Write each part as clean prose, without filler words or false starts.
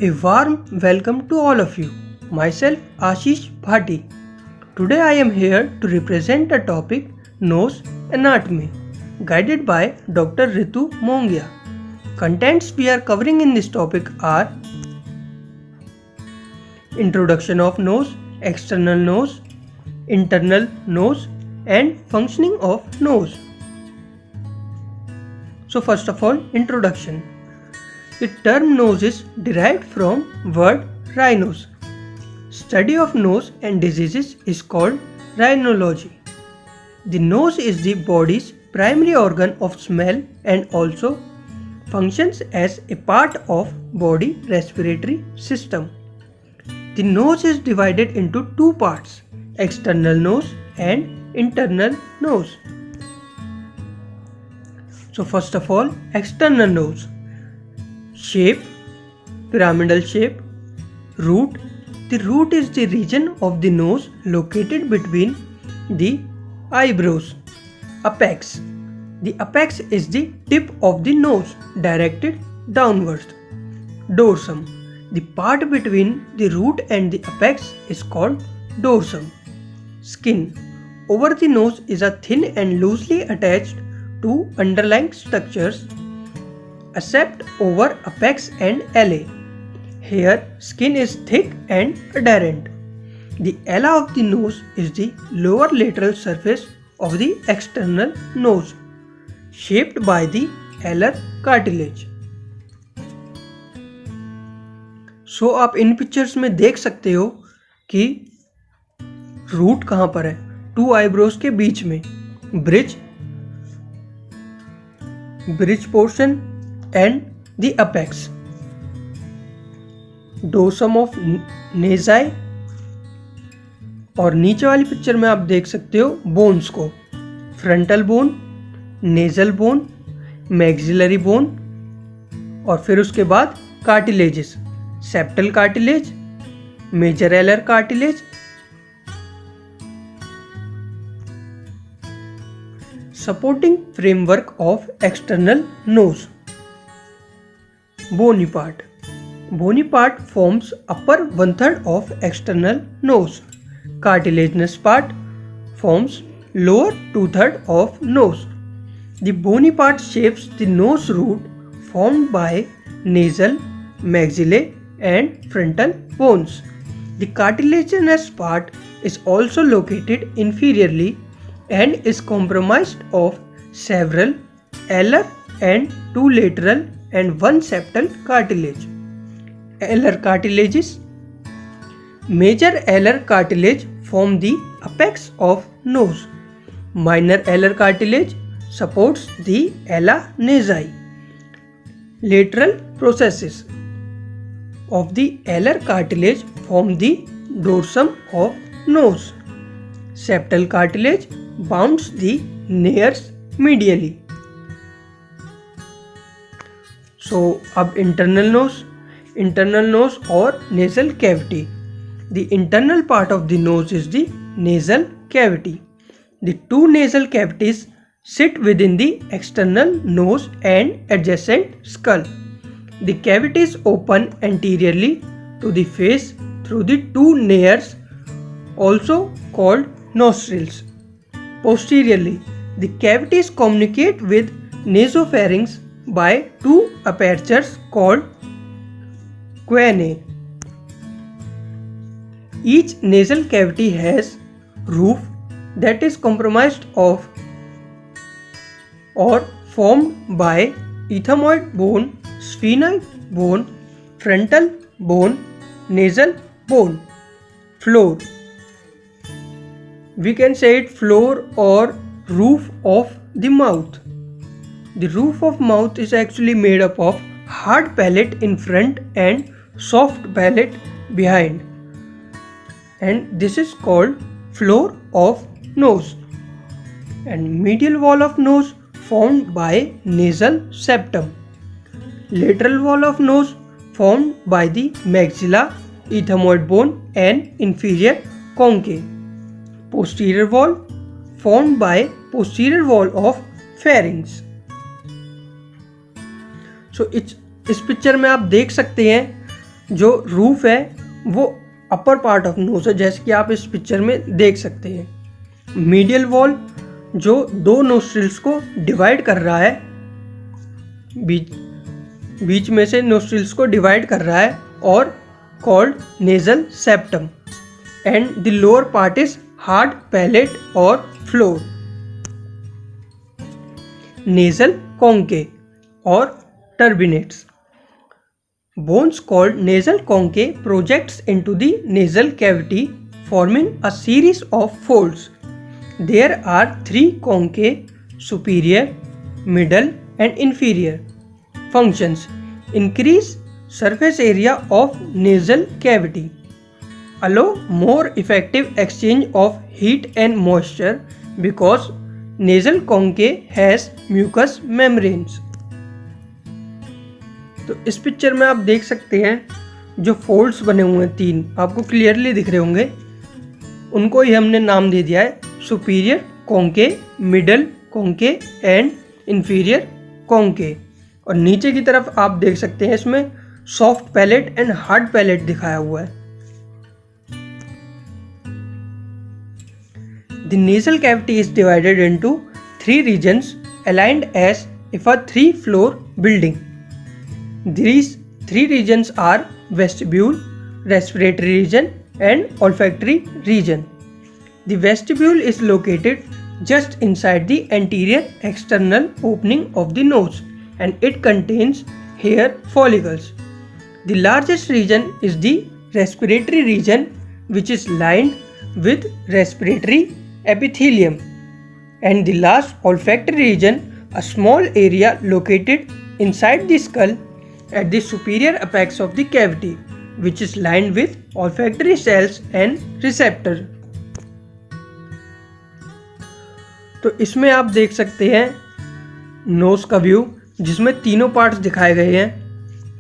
A warm welcome to all of you. Myself Ashish Bhati. Today I am here to represent a topic nose anatomy, guided by Dr. Ritu Mongia. Contents we are covering in this topic are introduction of nose, external nose, internal nose, and functioning of nose. So first of all, introduction. The term nose is derived from word rhinos. Study of nose and diseases is called rhinology. The nose is the body's primary organ of smell and also functions as a part of body respiratory system. The nose is divided into two parts, external nose and internal nose. So first of all, external nose. Shape, pyramidal shape. Root. The root is the region of the nose located between the eyebrows. Apex. The apex is the tip of the nose directed downwards. Dorsum. The part between the root and the apex is called dorsum. Skin. Over the nose is a thin and loosely attached to underlying structures except over apex and alae. Here, skin is thick and adherent. The ala of the nose is the lower lateral surface of the external nose, shaped by the alar cartilage. So आप इन pictures में देख सकते हो कि root कहाँ पर है, to eyebrows के बीच में, bridge portion and the apex. Dorsum of nasi. और नीचे वाली पिक्चर में आप देख सकते हो बोन्स को, frontal bone, nasal bone, maxillary bone और फिर उसके बाद cartilages, septal cartilage, major alar cartilage. Supporting framework of external nose. Bony part. Bony part forms upper 1/3 of external nose. Cartilaginous part forms lower 2/3 of nose. The bony part shapes the nose root formed by nasal, maxillae and frontal bones. The cartilaginous part is also located inferiorly and is comprised of several alar and two lateral and one septal cartilage. Alar cartilages. Major alar cartilage form the apex of nose. Minor alar cartilage supports the ala nasi. Lateral processes of the alar cartilage form the dorsum of nose. Septal cartilage bounds the nares medially. So अब internal nose और nasal cavity. The internal part of the nose is the nasal cavity. The two nasal cavities sit within the external nose and adjacent skull. The cavities open anteriorly to the face through the two nares, also called nostrils. Posteriorly, the cavities communicate with nasopharynx by two apertures called choanae. Each nasal cavity has roof that is comprised of or formed by ethmoid bone, sphenoid bone, frontal bone, nasal bone. Floor. We can say it floor or roof of the mouth. The roof of mouth is actually made up of hard palate in front and soft palate behind, and this is called floor of nose. And medial wall of nose formed by nasal septum. Lateral wall of nose formed by the maxilla, ethmoid bone and inferior concha. Posterior wall formed by posterior wall of pharynx. So इस picture में आप देख सकते हैं जो roof है वो upper part of nose है, जैसे कि आप इस पिक्चर में देख सकते हैं। मीडियल वॉल जो दो नोस्ट्रिल्स को डिवाइड कर रहा है, बीच में से नोस्ट्रिल्स को डिवाइड कर रहा है, और called nasal septum. And the lower part is hard palate और फ्लोर। नेजल कॉन्के और टर्बिनेट्स। Bones called nasal conchae projects into the nasal cavity, forming a series of folds. There are 3 conchae: superior, middle, and inferior. Functions: increase surface area of nasal cavity, allow more effective exchange of heat and moisture because nasal conchae has mucous membranes. तो इस picture में आप देख सकते हैं जो folds बने हुए हैं 3, आपको क्लियरली दिख रहे होंगे, उनको ही हमने नाम दे दिया है superior conchae, middle conchae and inferior conchae. और नीचे की तरफ आप देख सकते हैं इसमें soft palate and hard palate दिखाया हुआ है। The nasal cavity is divided into 3 regions aligned as if a 3-floor building. These 3 regions are vestibule, respiratory region, and olfactory region. The vestibule is located just inside the anterior external opening of the nose, and it contains hair follicles. The largest region is the respiratory region, which is lined with respiratory epithelium, and the last olfactory region, a small area located inside the skull at the superior apex of the cavity, which is lined with olfactory cells and receptor. तो इसमें आप देख सकते हैं knows का view, जिसमें तीनों parts दिखाए गए हैं।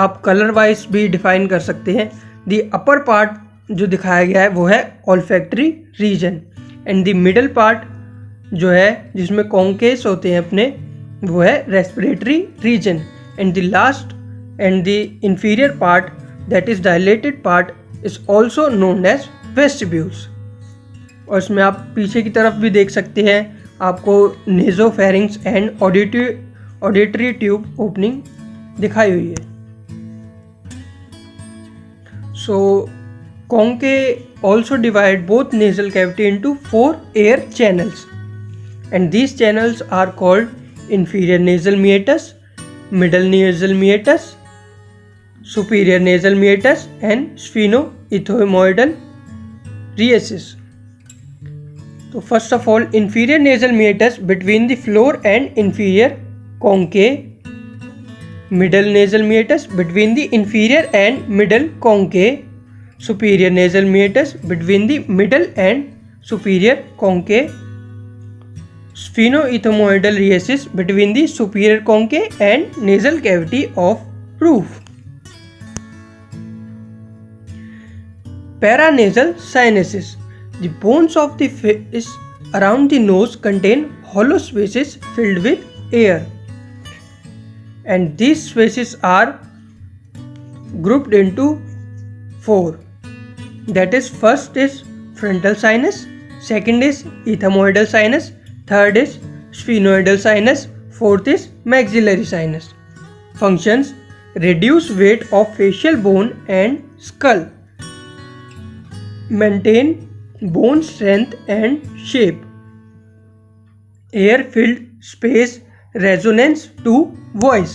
आप कलर वाइज भी डिफाइन कर सकते हैं। दी अपर पार्ट जो दिखाया गया है वो है olfactory region, and the middle part जो है जिसमें कॉन्केस होते हैं अपने, वो है respiratory region, and the last and the inferior part, that is dilated part, is also known as vestibules. और इसमें आप पीछे की तरफ भी देख सकते हैं, आपको nasopharynx and auditory tube opening दिखाई हुई है। So conchae also divide both nasal cavity into 4 air channels, and these channels are called inferior nasal meatus, middle nasal meatus, superior nasal meatus, and sphenoethmoidal rhesus. So first of all, inferior nasal meatus between the floor and inferior conchae, middle nasal meatus between the inferior and middle conchae, superior nasal meatus between the middle and superior conchae, sphenoethmoidal rhesus between the superior conchae and nasal cavity of roof. Paranasal sinuses. The bones of the face around the nose contain hollow spaces filled with air, and these spaces are grouped into 4. That is, first is frontal sinus, second is ethmoidal sinus, third is sphenoidal sinus, fourth is maxillary sinus. Functions: reduce weight of facial bone and skull, maintain bone strength and shape, air filled space, resonance to voice.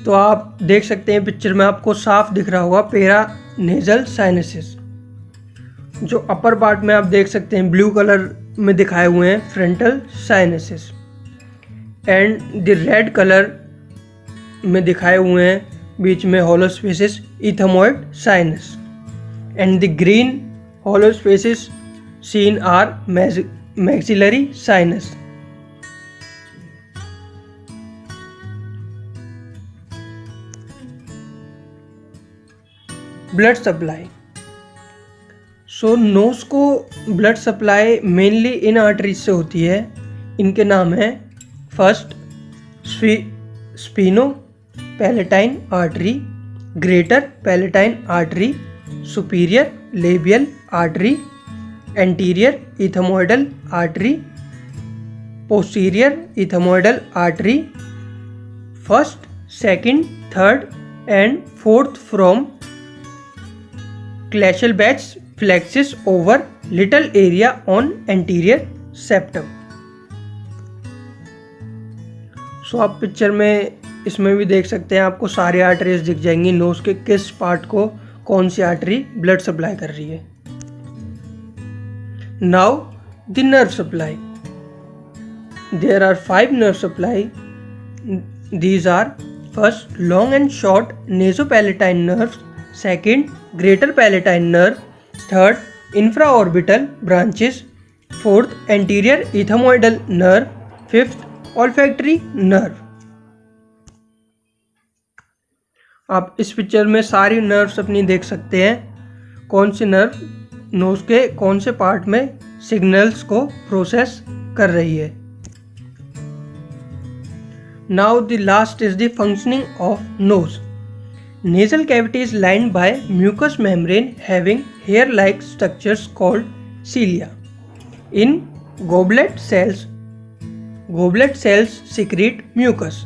तो आप देख सकते हैं picture में आपको साफ दिख रहा होगा पेरा नेजल साइनसेस। जो अपर पार्ट में आप देख सकते हैं ब्लू कलर में दिखाए हुए हैं frontal sinuses, and the red colour में दिखाए हुए हैं बीच में hollow spaces ethmoid sinus, and the green hollow spaces seen are maxillary sinus. Blood supply. So nose को ब्लड सप्लाई मेनली इन आर्टरीज से होती है। इनके नाम है first sphenopalatine artery, greater palatine artery, superior labial artery, anterior ethmoidal artery, posterior ethmoidal artery, first, second, third and fourth from Clashelbach's flexus over little area on anterior septum. सो आप picture में इसमें भी देख सकते हैं, आपको सारी arteries दिख जाएंगी नोज के किस पार्ट को कौन सी आर्टरी ब्लड सप्लाई कर रही है. Now the nerve supply. There are 5 nerve supply. These are first long and short nasopalatine nerves, second greater palatine nerve, third infraorbital branches, fourth anterior ethmoidal nerve, fifth olfactory nerve. आप इस picture में सारी nerves अपनी देख सकते हैं, कौन सी nerve knows के कौन से पार्ट में सिग्नल्स को प्रोसेस कर रही है. Now the last is the functioning of nose. Nasal cavity is lined by mucous membrane having hair-like structures called cilia. In goblet cells secrete mucus.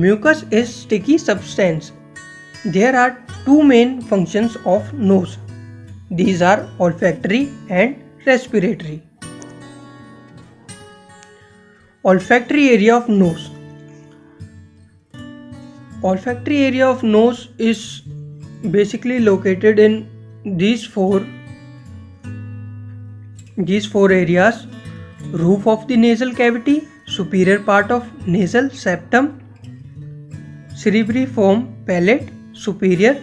Mucus is sticky substance. There are 2 main functions of nose. These are olfactory and respiratory. Olfactory area of nose. Olfactory area of nose is basically located in these four areas: roof of the nasal cavity, superior part of nasal septum, cerebriform palate, superior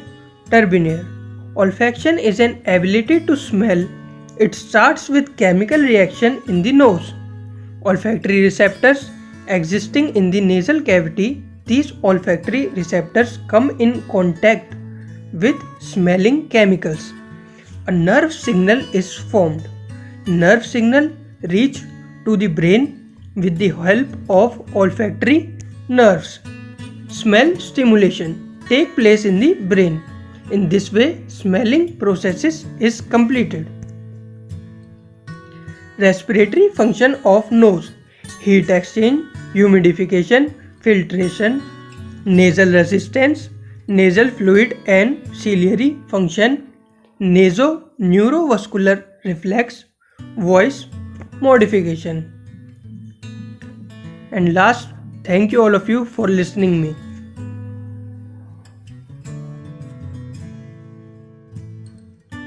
turbinare. Olfaction is an ability to smell. It starts with chemical reaction in the nose. Olfactory receptors existing in the nasal cavity. These olfactory receptors come in contact with smelling chemicals. A nerve signal is formed. Nerve signal reach to the brain with the help of olfactory nerves. Smell stimulation take place in the brain. In this way, smelling processes is completed. Respiratory function of nose: heat exchange, humidification, filtration, nasal resistance, nasal fluid and ciliary function, neurovascular reflex, voice modification. And last, thank you all of you for listening me.